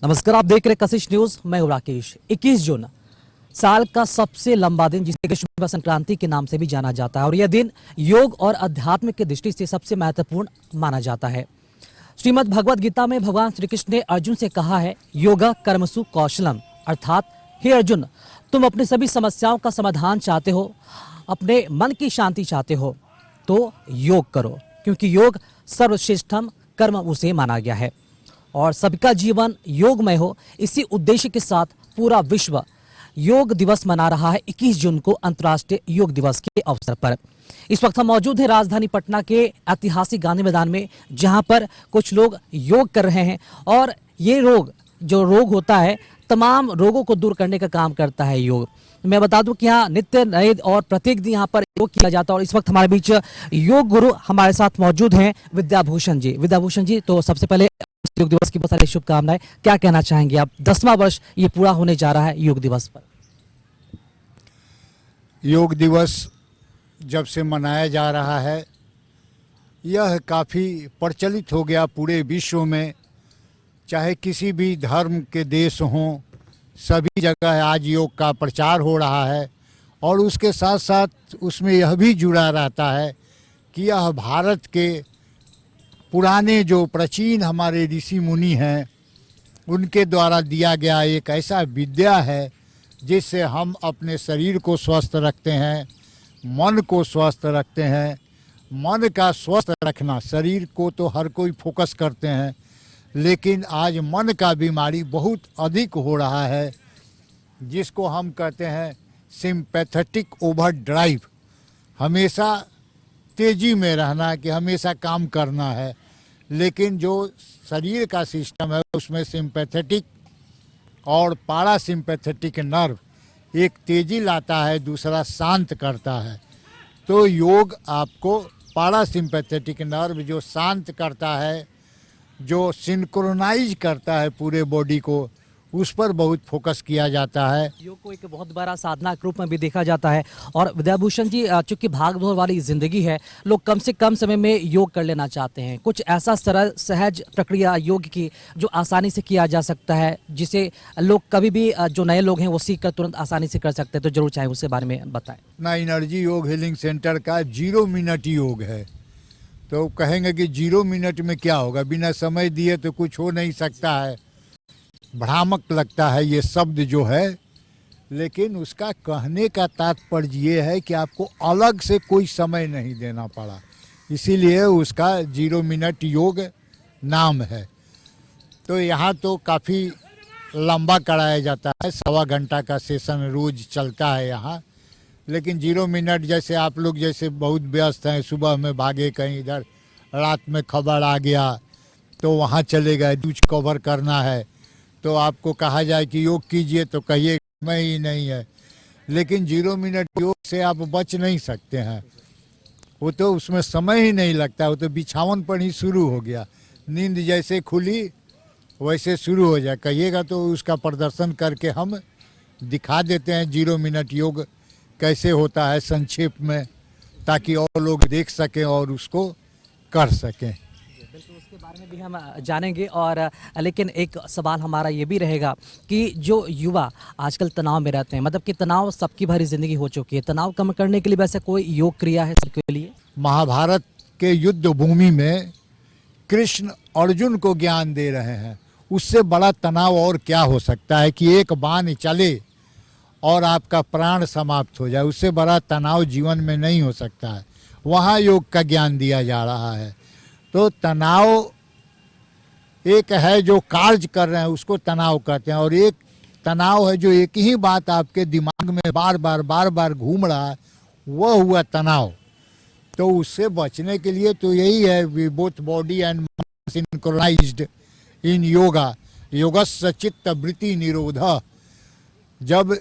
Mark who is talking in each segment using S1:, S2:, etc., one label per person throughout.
S1: नमस्कार, आप देख रहे कशिश न्यूज। मैं हूं राकेश। 21 जून साल का सबसे लंबा दिन, जिसे कृष्ण मकर संक्रांति के नाम से भी जाना जाता है, और यह दिन योग और अध्यात्म की दृष्टि से सबसे महत्वपूर्ण माना जाता है। श्रीमद् भगवद गीता में भगवान श्री कृष्ण ने अर्जुन से कहा है, योगा कर्मसु कौशलम, अर्थात हे अर्जुन, तुम अपनी सभी समस्याओं का समाधान चाहते हो, अपने मन की शांति चाहते हो, तो योग करो, क्योंकि योग सर्वश्रेष्ठम कर्म उसे माना गया है और सबका जीवन योगमय हो। इसी उद्देश्य के साथ पूरा विश्व योग दिवस मना रहा है 21 जून को, अंतर्राष्ट्रीय योग दिवस के अवसर पर। इस वक्त हम मौजूद हैं राजधानी पटना के ऐतिहासिक गांधी मैदान में, जहां पर कुछ लोग योग कर रहे हैं। और ये रोग होता है, तमाम रोगों को दूर करने का काम करता है योग। मैं बता दूं कि यहाँ नित्य नए और प्रत्येक दिन यहाँ पर योग किया जाता है। और इस वक्त हमारे बीच योग गुरु हमारे साथ मौजूद हैं, विद्याभूषण जी। विद्याभूषण जी, तो सबसे पहले योग दिवस की बहुत सारी शुभकामनाएं। क्या कहना चाहेंगे आप? 10वां वर्ष ये पूरा होने जा रहा है योग दिवस पर।
S2: योग दिवस जब से मनाया जा रहा है, यह काफ़ी प्रचलित हो गया पूरे विश्व में। चाहे किसी भी धर्म के देश हों, सभी जगह आज योग का प्रचार हो रहा है। और उसके साथ साथ उसमें यह भी जुड़ा रहता है कि यह भारत के पुराने जो प्राचीन हमारे ऋषि मुनि हैं, उनके द्वारा दिया गया एक ऐसा विद्या है जिससे हम अपने शरीर को स्वस्थ रखते हैं, मन को स्वस्थ रखते हैं। मन का स्वस्थ रखना, शरीर को तो हर कोई फोकस करते हैं, लेकिन आज मन का बीमारी बहुत अधिक हो रहा है, जिसको हम कहते हैं सिंपैथेटिक ओवरड्राइव। हमेशा तेज़ी में रहना, कि हमेशा काम करना है, लेकिन जो शरीर का सिस्टम है उसमें सिंपैथेटिक और पारासिम्पैथेटिक नर्व एक तेज़ी लाता है, दूसरा शांत करता है। तो योग आपको पारासिम्पैथेटिक नर्व जो शांत करता है, जो सिंक्रोनाइज करता है पूरे बॉडी को, उस पर बहुत फोकस किया जाता है।
S1: योग को एक बहुत बड़ा साधना के रूप में भी देखा जाता है। और विद्याभूषण जी, चूंकि भागदौड़ वाली जिंदगी है, लोग कम से कम समय में योग कर लेना चाहते हैं। कुछ ऐसा सरल सहज प्रक्रिया योग की जो आसानी से किया जा सकता है, जिसे लोग कभी भी, जो नए लोग हैं, वो सीख कर तुरंत आसानी से कर सकते हैं, तो जरूर चाहे उसके बारे में बताएं।
S2: अपना एनर्जी योग हीलिंग सेंटर का 0 मिनट योग है। तो कहेंगे कि 0 मिनट में क्या होगा, बिना समय दिए तो कुछ हो नहीं सकता है। भ्रामक लगता है ये शब्द जो है, लेकिन उसका कहने का तात्पर्य ये है कि आपको अलग से कोई समय नहीं देना पड़ा, इसीलिए उसका 0 मिनट योग नाम है। तो यहाँ तो काफ़ी लंबा कराया जाता है, 1.25 घंटा का सेशन रोज़ चलता है यहाँ। लेकिन 0 मिनट, जैसे आप लोग जैसे बहुत व्यस्त हैं, सुबह में भागे कहीं इधर, रात में खबर आ गया तो वहाँ चले गए, न्यूज कवर करना है, तो आपको कहा जाए कि योग कीजिए तो कहिए मैं ही नहीं है। लेकिन 0 मिनट योग से आप बच नहीं सकते हैं, वो तो उसमें समय ही नहीं लगता, वो तो बिछावन पर ही शुरू हो गया। नींद जैसे खुली वैसे शुरू हो जाए, कहिएगा तो उसका प्रदर्शन करके हम दिखा देते हैं 0 मिनट योग कैसे होता है संक्षेप में, ताकि और लोग देख सकें और उसको कर सकें।
S1: बिल्कुल, उसके बारे में भी हम जानेंगे। और लेकिन एक सवाल हमारा ये भी रहेगा कि जो युवा आजकल तनाव में रहते हैं, मतलब कि तनाव सबकी भरी जिंदगी हो चुकी है, तनाव कम करने के लिए वैसे कोई योग क्रिया है सबके लिए?
S2: महाभारत के युद्ध भूमि में कृष्ण अर्जुन को ज्ञान दे रहे हैं, उससे बड़ा तनाव और क्या हो सकता है कि एक बाण चले और आपका प्राण समाप्त हो जाए। उससे बड़ा तनाव जीवन में नहीं हो सकता है। वहाँ योग का ज्ञान दिया जा रहा है। तो तनाव एक है जो कार्य कर रहे हैं, उसको तनाव कहते हैं, और एक तनाव है जो एक ही बात आपके दिमाग में बार बार घूम रहा है, वह हुआ तनाव। तो उससे बचने के लिए तो यही है, both body and mind synchronised in yoga, योगस्य चित्त वृत्ति निरोध। जब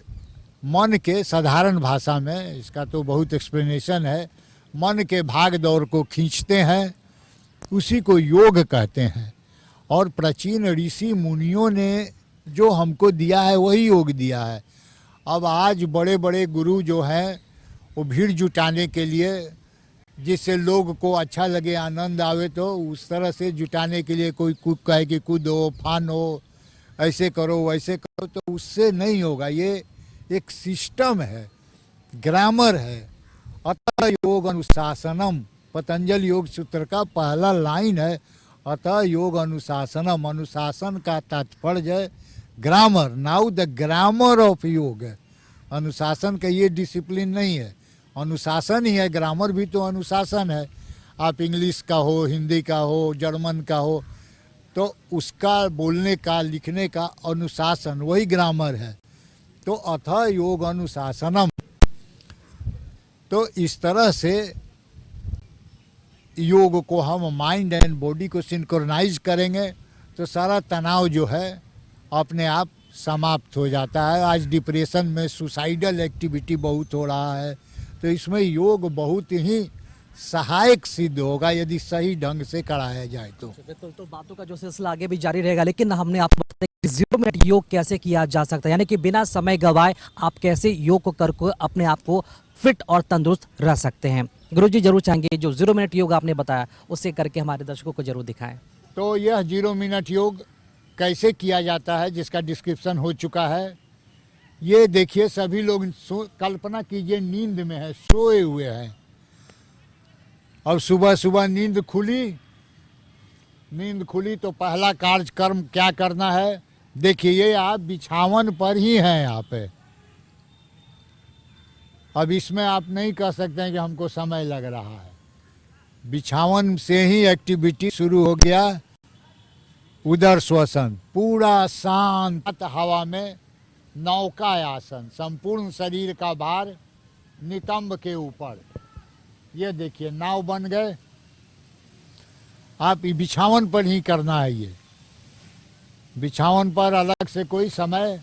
S2: मन के, साधारण भाषा में इसका तो बहुत एक्सप्लेनेशन है, मन के भाग दौड़ को खींचते हैं, उसी को योग कहते हैं। और प्राचीन ऋषि मुनियों ने जो हमको दिया है वही योग दिया है। अब आज बड़े बड़े गुरु जो हैं, वो भीड़ जुटाने के लिए, जिससे लोग को अच्छा लगे, आनंद आवे, तो उस तरह से जुटाने के लिए कोई कहे कि कूदो, फानो, ऐसे करो वैसे करो, तो उससे नहीं होगा। ये एक सिस्टम है, ग्रामर है। अतः योग अनुशासनम, पतंजलि योग सूत्र का पहला लाइन है, अतः योग अनुशासनम। अनुशासन का तात्पर्य है grammar. Now the grammar of योग है। अनुशासन का ये डिसिप्लिन नहीं है, अनुशासन ही है। ग्रामर भी तो अनुशासन है। आप इंग्लिश का हो, हिंदी का हो, जर्मन का हो, तो उसका बोलने का, लिखने का अनुशासन, वही ग्रामर है। तो अतः योग अनुशासनम। तो इस तरह से योग को हम माइंड एंड बॉडी को सिंक्रोनाइज करेंगे तो सारा तनाव जो है अपने आप समाप्त हो जाता है। आज डिप्रेशन में सुसाइडल एक्टिविटी बहुत हो रहा है, तो इसमें योग बहुत ही सहायक सिद्ध होगा यदि सही ढंग से कराया जाए तो।
S1: बिल्कुल, तो बातों का जो सिलसिला आगे भी जारी रहेगा, लेकिन हमने आपको बताया कि 0 मिनट योग कैसे किया जा सकता है, यानी कि बिना समय गवाए आप कैसे योग को करके अपने आप को फिट और तंदुरुस्त रह सकते हैं। गुरुजी जरूर चाहेंगे जो 0 मिनट योग आपने बताया उससे करके हमारे दर्शकों को जरूर दिखाएं।
S2: तो यह 0 मिनट योग कैसे किया जाता है, जिसका डिस्क्रिप्शन हो चुका है। ये देखिए, सभी लोग कल्पना कीजिए नींद में है, सोए हुए हैं। अब सुबह सुबह नींद खुली तो पहला कार्यक्रम क्या करना है। देखिए, ये आप बिछावन पर ही हैं यहाँ पे। अब इसमें आप नहीं कह सकते हैं कि हमको समय लग रहा है। बिछावन से ही एक्टिविटी शुरू हो गया। उदर श्वसन, पूरा शांत हवा में नौका आसन, संपूर्ण शरीर का भार नितंब के ऊपर। ये देखिए नाव बन गए। आप बिछावन पर ही करना है। ये बिछावन पर अलग से कोई समय,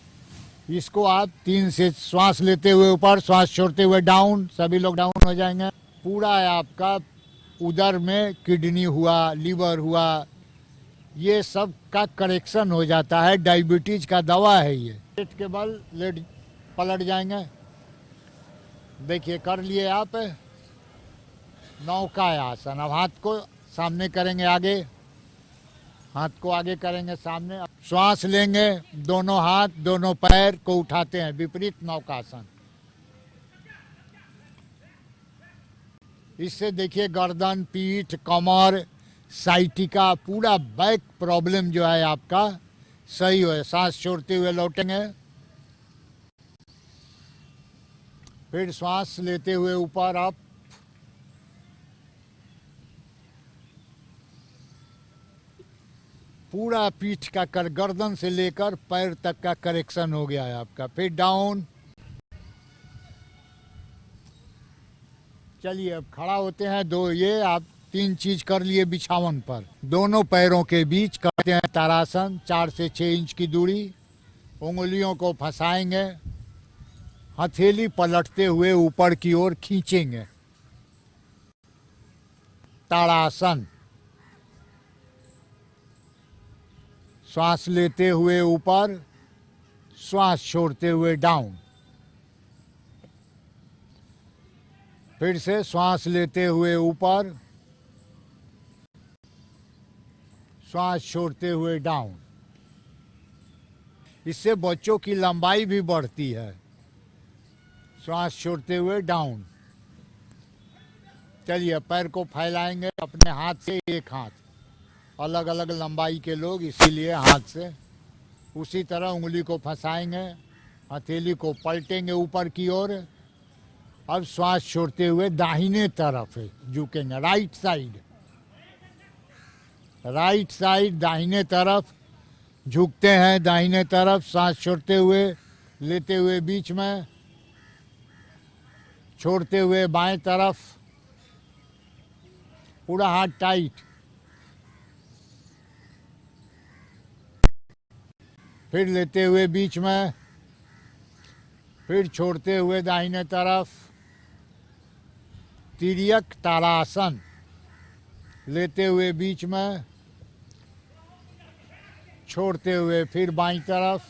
S2: इसको आप 3 से श्वास लेते हुए ऊपर, श्वास छोड़ते हुए डाउन, सभी लोग डाउन हो जाएंगे। पूरा आपका उदर में किडनी हुआ, लीवर हुआ, ये सब का करेक्शन हो जाता है। डायबिटीज का दवा है ये। पेट के बल लेट पलट जाएंगे। देखिए कर लिए आप नौका आसन। अब हाथ को सामने करेंगे, आगे हाथ को आगे करेंगे सामने। श्वास लेंगे, दोनों हाथ दोनों पैर को उठाते हैं, विपरीत नौकासन। इससे देखिए गर्दन, पीठ, कमर, साइटिका, पूरा बैक प्रॉब्लम जो है आपका सही हो। सांस छोड़ते हुए लौटेंगे, फिर श्वास लेते हुए ऊपर अप, पूरा पीठ का कर, गर्दन से लेकर पैर तक का करेक्शन हो गया है आपका। फिर डाउन। चलिए अब खड़ा होते हैं। दो ये आप 3 चीज कर लिए बिछावन पर। दोनों पैरों के बीच करते हैं तारासन, 4 से 6 इंच की दूरी। उंगलियों को फंसाएंगे, हथेली पलटते हुए ऊपर की ओर खींचेंगे। ताड़ासन। श्वास लेते हुए ऊपर, श्वास छोड़ते हुए डाउन। फिर से श्वास लेते हुए ऊपर, श्वास छोड़ते हुए डाउन। इससे बच्चों की लंबाई भी बढ़ती है। श्वास छोड़ते हुए डाउन। चलिए पैर को फैलाएंगे अपने हाथ से, एक हाथ, अलग अलग लंबाई के लोग इसीलिए हाथ से। उसी तरह उंगली को फंसाएंगे, हथेली को पलटेंगे ऊपर की ओर। अब श्वास छोड़ते हुए दाहिने तरफ झुकेंगे, राइट साइड। राइट साइड दाहिने तरफ झुकते हैं, दाहिने तरफ सांस छोड़ते हुए, लेते हुए बीच में, छोड़ते हुए बाएं तरफ, पूरा हाथ टाइट। फिर लेते हुए बीच में, फिर छोड़ते हुए दाहिने तरफ। तिर्यक ताड़ासन। लेते हुए बीच में, छोड़ते हुए फिर बाईं तरफ,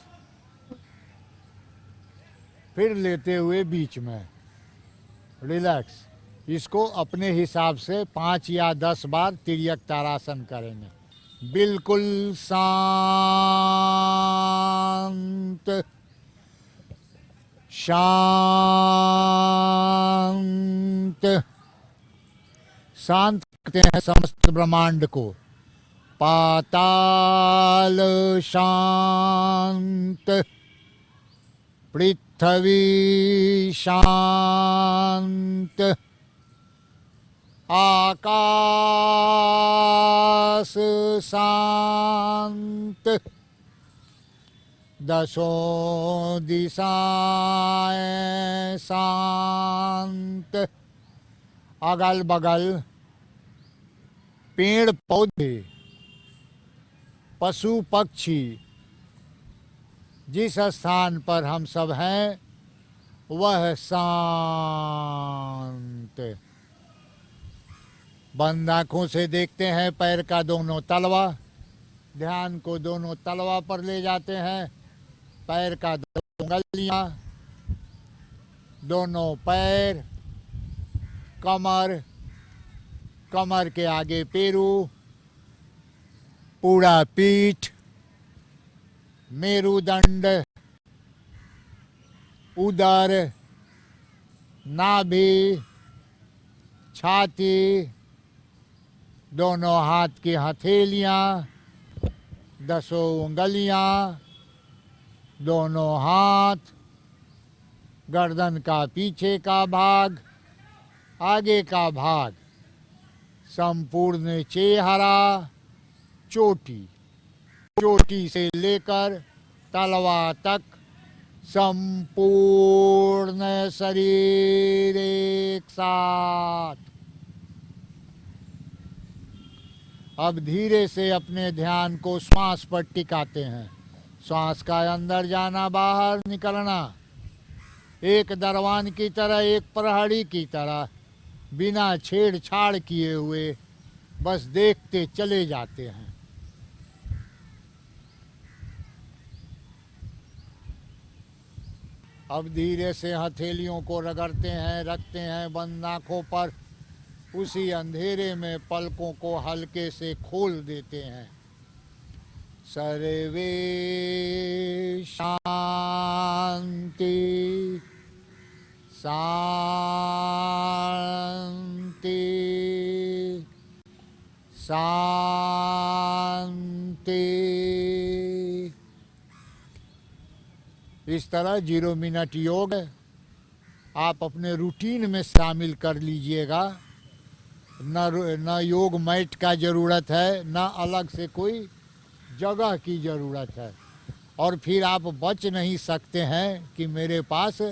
S2: फिर लेते हुए बीच में। रिलैक्स। इसको अपने हिसाब से 5 या 10 बार तिर्यक ताड़ासन करेंगे। बिल्कुल शांत। शांत। शांत करते हैं समस्त ब्रह्मांड को। पाताल शांत, पृथ्वी शांत, आकाश शांत, दसों दिशाएं शांत, अगल बगल पेड़ पौधे, पशु पक्षी, जिस स्थान पर हम सब हैं वह शांत। बंद आंखों से देखते हैं पैर का दोनों तलवा, ध्यान को दोनों तलवा पर ले जाते हैं। पैर का दोनों उंगलियां, दोनों पैर, कमर, कमर के आगे पेरू, पूरा पीठ, मेरुदंड, उदर, नाभि, छाती, दोनों हाथ की हथेलियां, दसों उंगलियां, दोनों हाथ, गर्दन का पीछे का भाग, आगे का भाग, संपूर्ण चेहरा, चोटी, चोटी से लेकर तलवा तक संपूर्ण शरीर एक साथ। अब धीरे से अपने ध्यान को श्वास पर टिकाते हैं। श्वास का अंदर जाना, बाहर निकलना, एक दरवान की तरह, एक प्रहरी की तरह, बिना छेड़छाड़ किए हुए बस देखते चले जाते हैं। अब धीरे से हथेलियों को रगड़ते हैं, रखते हैं बंद आंखों पर। उसी अंधेरे में पलकों को हल्के से खोल देते हैं। सर्वे शांति शांति शांति। इस तरह 0 मिनट योग आप अपने रूटीन में शामिल कर लीजिएगा। न योग मैट का ज़रूरत है, न अलग से कोई जगह की ज़रूरत है। और फिर आप बच नहीं सकते हैं कि मेरे पास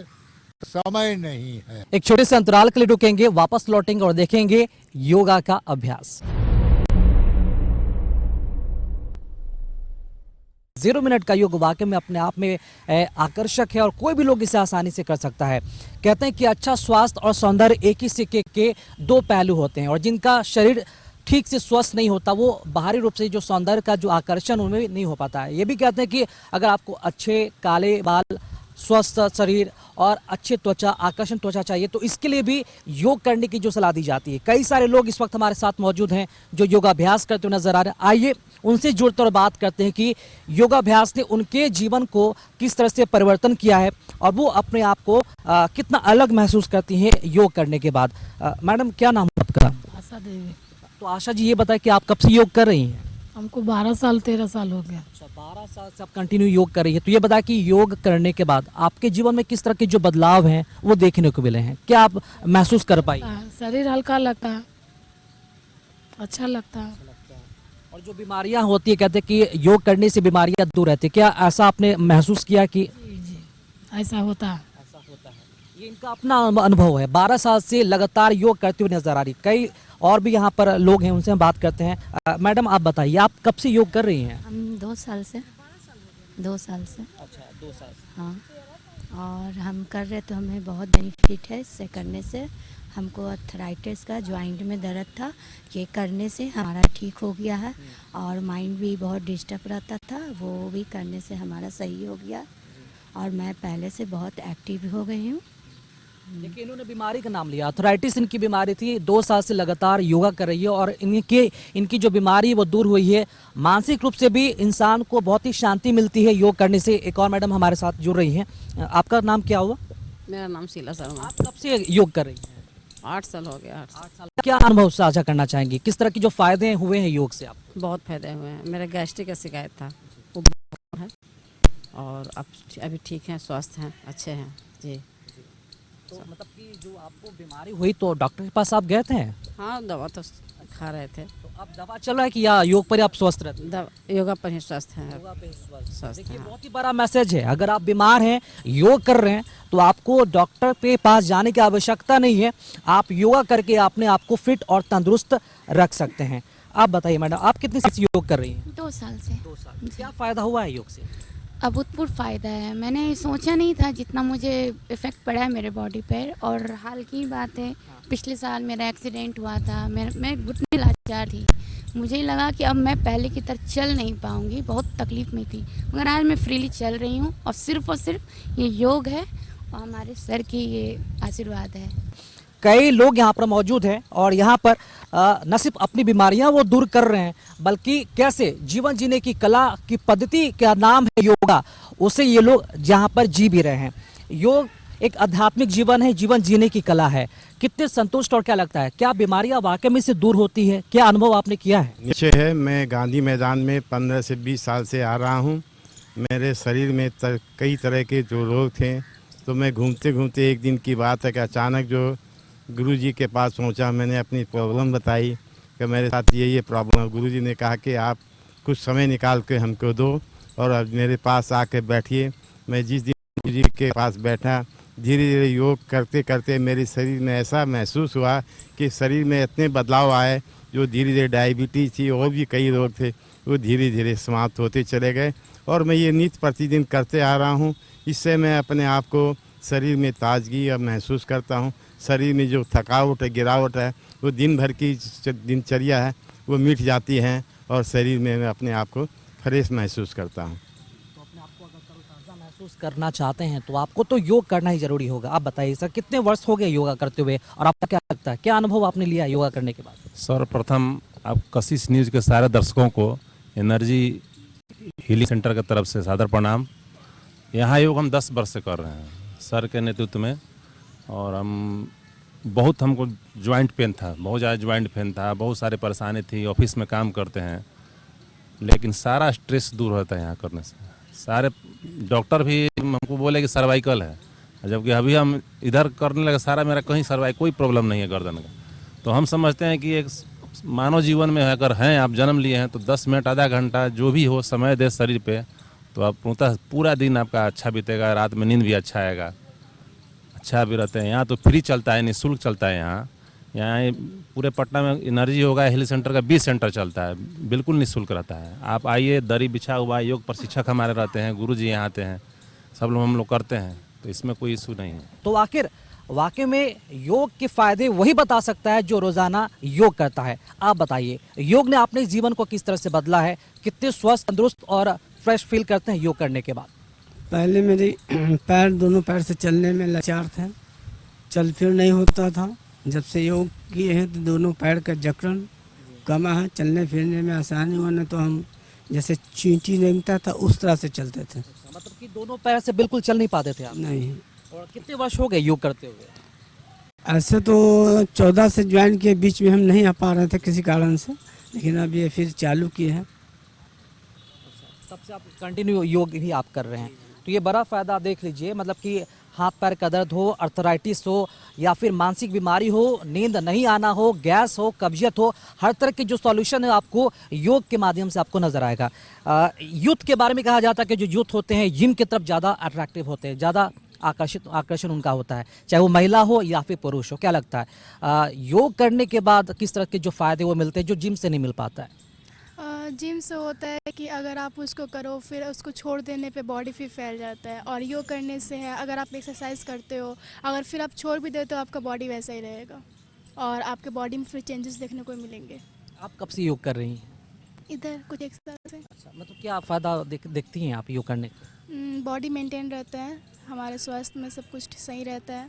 S2: समय नहीं है।
S1: एक छोटे से अंतराल के लिए रुकेंगे, वापस लौटेंगे और देखेंगे योगा का अभ्यास। 0 मिनट का योग वाकई में अपने आप में आकर्षक है और कोई भी लोग इसे आसानी से कर सकता है। कहते हैं कि अच्छा स्वास्थ्य और सौंदर्य एक ही सिक्के के 2 पहलू होते हैं और जिनका शरीर ठीक से स्वस्थ नहीं होता वो बाहरी रूप से जो सौंदर्य का जो आकर्षण उनमें नहीं हो पाता है। ये भी कहते हैं कि अगर आपको अच्छे काले बाल, स्वस्थ शरीर और अच्छे त्वचा, आकर्षण त्वचा चाहिए तो इसके लिए भी योग करने की जो सलाह दी जाती है। कई सारे लोग इस वक्त हमारे साथ मौजूद हैं जो योगाभ्यास करते हुए नजर आ रहे हैं। आइए उनसे जुड़ते और बात करते हैं कि योगाभ्यास ने उनके जीवन को किस तरह से परिवर्तन किया है और वो अपने आप को कितना अलग महसूस करती हैं योग करने के बाद। मैडम, क्या नाम है आपका?
S3: आशा देवी।
S1: तो आशा जी, ये बताएं कि आप कब से योग कर रही हैं?
S3: हमको 12 साल 13 साल हो गया।
S1: अच्छा, 12 साल से आप कंटिन्यू योग कर रही है। तो ये बताएं कि योग करने के बाद आपके जीवन में किस तरह के जो बदलाव हैं वो देखने को मिले हैं, क्या आप महसूस कर पाई?
S3: शरीर हल्का लगता है, अच्छा लगता है।
S1: और जो बीमारियां होती है, कहते हैं कि योग करने से बीमारियां दूर रहती है, क्या ऐसा आपने महसूस किया कि
S3: जी जी ऐसा होता है?
S1: ऐसा होता है? ये इनका अपना अनुभव है। 12 साल से लगातार योग करते हुए नजर आ रही। कई और भी यहाँ पर लोग हैं, उनसे हम बात करते हैं। मैडम, आप बताइए, आप कब से योग कर रही हैं?
S4: हम 2 साल से। 2 साल से।
S1: अच्छा, 2 साल से।
S4: हाँ, और हम कर रहे तो हमें बहुत बेनिफिट है इससे करने से। हमको अर्थराइटिस का जॉइंट में दर्द था, ये करने से हमारा ठीक हो गया है। और माइंड भी बहुत डिस्टर्ब रहता था, वो भी करने से हमारा सही हो गया। और मैं पहले से बहुत एक्टिव हो गई हूँ।
S1: देखिए इन्होंने बीमारी का नाम लिया, आर्थराइटिस इनकी बीमारी थी, 2 साल से लगातार योगा कर रही है और इनकी जो बीमारी है वो दूर हुई है। मानसिक रूप से भी इंसान को बहुत ही शांति मिलती है योग करने से। एक और मैडम हमारे साथ जुड़ रही हैं, आपका नाम क्या हुआ?
S5: मेरा नाम शीला शर्मा।
S1: आप कब से योग कर रही हैं?
S5: 8 साल हो गया। 8 साल।
S1: क्या अनुभव साझा करना चाहेंगी, किस तरह की जो फायदे हुए हैं योग से आप?
S5: बहुत फायदे हुए हैं। मेरा गैस्ट्रिक का शिकायत था, वो है और अब अभी ठीक है, स्वस्थ हैं, अच्छे हैं जी।
S1: तो मतलब कि जो आपको बीमारी हुई तो डॉक्टर के पास आप गए थे?
S5: हाँ, दवा तो खा रहे थे।
S1: तो अब दवा चल रहा है कि या योग पर ही आप स्वस्थ रहते हैं?
S5: योगा पर ही स्वस्थ हैं।
S1: योगा पे स्वस्थ।
S5: स्वस्थ
S1: देखिए
S5: हैं।
S1: बहुत ही बड़ा मैसेज है, अगर आप बीमार हैं, योग कर रहे हैं तो आपको डॉक्टर के पास जाने की आवश्यकता नहीं है। आप योगा करके अपने आप को फिट और तंदुरुस्त रख सकते हैं। आप बताइए मैडम, आप कितने साल से योग कर रही हैं?
S6: 2 साल से।
S1: 2 साल। क्या फायदा हुआ है योग से?
S6: अभूतपूर्व फ़ायदा है। मैंने सोचा नहीं था जितना मुझे इफ़ेक्ट पड़ा है मेरे बॉडी पर। और हाल की बात है, पिछले साल मेरा एक्सीडेंट हुआ था। मैं घुटने लाचार थी, मुझे लगा कि अब मैं पहले की तरह चल नहीं पाऊँगी, बहुत तकलीफ़ में थी। मगर आज मैं फ्रीली चल रही हूँ और सिर्फ ये योग है और हमारे सर की ये आशीर्वाद है।
S1: कई लोग यहाँ पर मौजूद हैं और यहाँ पर न सिर्फ अपनी बीमारियां वो दूर कर रहे हैं, बल्कि कैसे जीवन जीने की कला की पद्धति का नाम है योगा, उसे ये लोग जहाँ पर जी भी रहे हैं। योग एक आध्यात्मिक जीवन है, जीवन जीने की कला है। कितने संतुष्ट और क्या लगता है, क्या बीमारियां वाकई में से दूर होती है? क्या अनुभव आपने किया है?
S7: नीचे है, मैं गांधी मैदान में 15 से 20 साल से आ रहा हूँ। मेरे शरीर में कई तरह के जो रोग थे, तो मैं घूमते घूमते एक दिन की बात है कि अचानक जो गुरुजी के पास पहुंचा, मैंने अपनी प्रॉब्लम बताई कि मेरे साथ ये प्रॉब्लम है। गुरुजी ने कहा कि आप कुछ समय निकाल के हमको दो और अब मेरे पास आके बैठिए। मैं जिस दिन गुरुजी के पास बैठा, धीरे धीरे योग करते करते मेरे शरीर में ऐसा महसूस हुआ कि शरीर में इतने बदलाव आए, जो धीरे धीरे डायबिटीज़ थी और भी कई रोग थे, वो धीरे धीरे समाप्त होते चले गए। और मैं ये नित्य प्रतिदिन करते आ रहा हूँ। इससे मैं अपने आप को शरीर में ताजगी अब महसूस करता हूँ। शरीर में जो थकावट है, गिरावट है, वो दिन भर की दिनचर्या है, वो मिट जाती है और शरीर में मैं अपने आप को फ्रेश महसूस करता हूँ।
S1: तो अपने आप को अगर तरोताज़ा महसूस करना चाहते हैं तो आपको तो योग करना ही जरूरी होगा। आप बताइए सर, कितने वर्ष हो गए योगा करते हुए और आपको क्या लगता है, क्या अनुभव आपने लिया योगा करने के बाद?
S8: सर्वप्रथम आप कशिश न्यूज़ के सारे दर्शकों को एनर्जी हीलिंग सेंटर की तरफ से सादर प्रणाम। यहाँ योग हम 10 वर्ष से कर रहे हैं सर के नेतृत्व में। और हमको जॉइंट पेन था, बहुत ज़्यादा जॉइंट पेन था, बहुत सारे परेशानी थी। ऑफिस में काम करते हैं, लेकिन सारा स्ट्रेस दूर होता है यहाँ करने से। सारे डॉक्टर भी हमको बोले कि सर्वाइकल है, जबकि अभी हम इधर करने लगे सारा मेरा कहीं सर्वाइकल कोई प्रॉब्लम नहीं है गर्दन का। तो हम समझते हैं कि एक मानव जीवन में अगर हैं, आप जन्म लिए हैं, तो 10 मिनट आधा घंटा जो भी हो समय दे शरीर पे, तो आप पूरा दिन आपका अच्छा बीतेगा, रात में नींद भी अच्छा आएगा, अच्छा भी रहते हैं। यहाँ तो फ्री चलता है, निःशुल्क चलता है। यहाँ पूरे पटना में एनर्जी योगा हेल्थ सेंटर का 20 सेंटर चलता है, बिल्कुल निःशुल्क रहता है। आप आइए, दरी बिछा हुआ, योग प्रशिक्षक हमारे रहते हैं, गुरुजी यहाँ आते हैं, सब लोग हम लोग करते हैं, तो इसमें कोई इशू नहीं है।
S1: तो आखिर वाकई में योग के फायदे वही बता सकता है जो रोजाना योग करता है। आप बताइए, योग ने अपने जीवन को किस तरह से बदला है, कितने स्वस्थ, तंदुरुस्त और फ्रेश फील करते हैं योग करने के बाद?
S3: पहले मेरी दोनों पैर से चलने में लाचार थे, चल फिर नहीं होता था। जब से योग किए हैं तो दोनों पैर का जकड़न कमा है, चलने फिरने में आसानी हुआ। न तो हम जैसे चींटी रेंगता था उस तरह से चलते थे।
S1: मतलब कि दोनों पैर से बिल्कुल चल नहीं पाते थे आप?
S3: नहीं।
S1: और कितने वर्ष हो गए योग करते हुए?
S3: ऐसे तो 14 से ज्वाइन किए, बीच में हम नहीं आ पा रहे थे किसी कारण से, लेकिन अब ये फिर चालू किए हैं।
S1: तब से आप कंटिन्यू योग ही आप कर रहे हैं, तो ये बड़ा फ़ायदा देख लीजिए। मतलब कि हाथ पैर का दर्द हो, अर्थराइटिस हो, या फिर मानसिक बीमारी हो, नींद नहीं आना हो, गैस हो, कब्जियत हो, हर तरह के जो सॉल्यूशन है आपको योग के माध्यम से आपको नजर आएगा। यूथ के बारे में कहा जाता है कि जो यूथ होते हैं जिम की तरफ ज़्यादा अट्रैक्टिव होते हैं, ज़्यादा आकर्षण उनका होता है, चाहे वो महिला हो या फिर पुरुष हो। क्या लगता है योग करने के बाद किस तरह के जो फ़ायदे वो मिलते हैं जो जिम से नहीं मिल पाता है?
S9: जिम से होता है कि अगर आप उसको करो फिर उसको छोड़ देने पे बॉडी फिर फैल जाता है, और योग करने से है अगर आप एक्सरसाइज करते हो, अगर फिर आप छोड़ भी देते हो, आपका बॉडी वैसा ही रहेगा और आपके बॉडी में फिर चेंजेस देखने को मिलेंगे।
S1: आप कब से योग कर रही हैं?
S9: इधर कुछ 1 साल से।
S1: अच्छा, मतलब क्या फ़ायदा देखती हैं आप योग करने का?
S9: बॉडी मेंटेन रहता है, हमारे स्वास्थ्य में सब कुछ सही रहता है,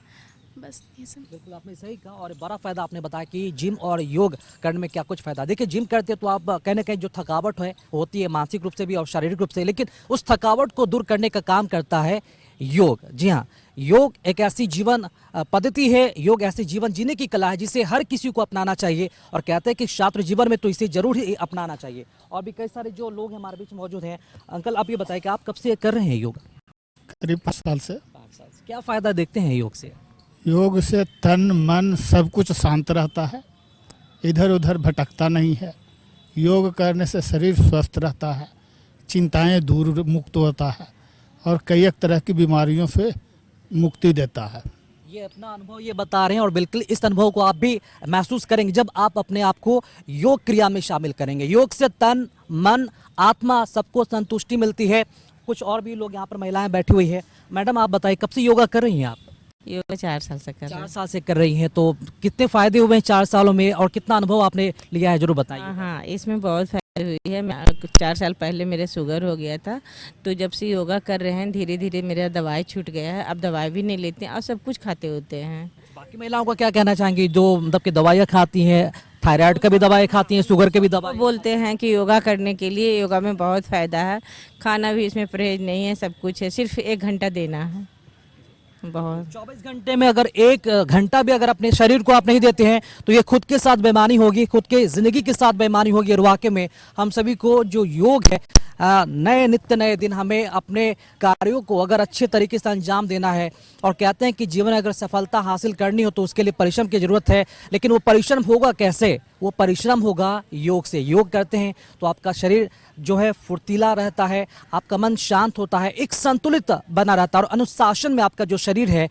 S9: बस ये सब।
S1: बिल्कुल आपने सही कहा और बड़ा फायदा आपने बताया कि जिम और योग करने में क्या कुछ फायदा। देखिए जिम करते हैं तो आप कहीं ना कहीं जो थकावट है होती है मानसिक रूप से भी और शारीरिक रूप से, लेकिन उस थकावट को दूर करने का काम करता है योग। जी हाँ, योग एक ऐसी जीवन पद्धति है, योग ऐसी जीवन जीने की कला है जिसे हर किसी को अपनाना चाहिए और कहते हैं कि छात्र जीवन में तो इसे जरूर ही अपनाना चाहिए। और भी कई सारे जो लोग हमारे बीच मौजूद हैं। अंकल आप ये बताएं कि आप कब से कर रहे हैं योग?
S10: करीब 5 साल से।
S1: 5 साल से। क्या फायदा देखते हैं योग से?
S10: योग से तन मन सब कुछ शांत रहता है, इधर उधर भटकता नहीं है। योग करने से शरीर स्वस्थ रहता है, चिंताएं दूर मुक्त होता है और कई एक तरह की बीमारियों से मुक्ति देता है।
S1: ये अपना अनुभव ये बता रहे हैं और बिल्कुल इस अनुभव को आप भी महसूस करेंगे जब आप अपने आप को योग क्रिया में शामिल करेंगे। योग से तन मन आत्मा सबको संतुष्टि मिलती है। कुछ और भी लोग यहाँ पर महिलाएं बैठी हुई है। मैडम आप बताइए कब से योगा कर रही हैं आप?
S5: योगा 4 साल से कर रहे
S1: 4
S5: हैं।
S1: साल से कर रही हैं, तो कितने फायदे हुए हैं 4 सालों में और कितना अनुभव आपने लिया है जरूर बताइए।
S5: हाँ, इसमें बहुत फायदा हुई है। 4 साल पहले मेरे शुगर हो गया था, तो जब से योगा कर रहे हैं धीरे धीरे मेरा दवाई छूट गया है। अब दवाई भी नहीं लेते हैं और सब कुछ खाते होते हैं।
S1: बाकी महिलाओं का क्या कहना चाहेंगी जो मतलब कि दवाइयाँ खाती हैं, थायराइड का भी दवाई खाती हैं, शुगर के भी
S5: वो
S1: दवाई?
S5: बोलते हैं कि योगा करने के लिए योगा में बहुत फ़ायदा है, खाना भी इसमें परहेज नहीं है, सब कुछ है, सिर्फ 1 घंटा देना है। बहुत
S1: 24 घंटे में अगर 1 घंटा भी अगर अपने शरीर को आप नहीं देते हैं तो ये खुद के साथ बेईमानी होगी, खुद के जिंदगी के साथ बेईमानी होगी। और वाकई में हम सभी को जो योग है नए नित्य नए दिन हमें अपने कार्यों को अगर अच्छे तरीके से अंजाम देना है। और कहते हैं कि जीवन में अगर सफलता हासिल करनी हो तो उसके लिए परिश्रम की जरूरत है, लेकिन वो परिश्रम होगा कैसे? वो परिश्रम होगा योग से। योग करते हैं तो आपका शरीर जो है फुर्तीला रहता है, आपका मन शांत होता है, एक संतुलित बना रहता है और अनुशासन में आपका जो शरीर है।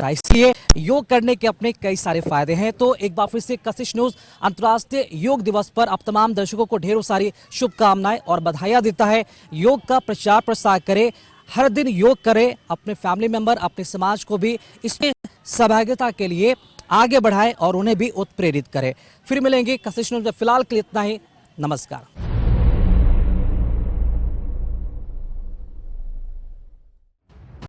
S1: इसलिए योग करने के अपने कई सारे फायदे हैं। तो एक बार फिर से कशिश न्यूज अंतर्राष्ट्रीय योग दिवस पर आप तमाम दर्शकों को ढेरों सारी शुभकामनाएं और बधाइयां देता है। योग का प्रचार प्रसार करें, हर दिन योग करें, अपने फैमिली मेंबर अपने समाज को भी इसमें सहभागिता के लिए आगे बढ़ाएं और उन्हें भी उत्प्रेरित करें। फिर मिलेंगे कशिश न्यूज में, फिलहाल के लिए इतना ही। नमस्कार।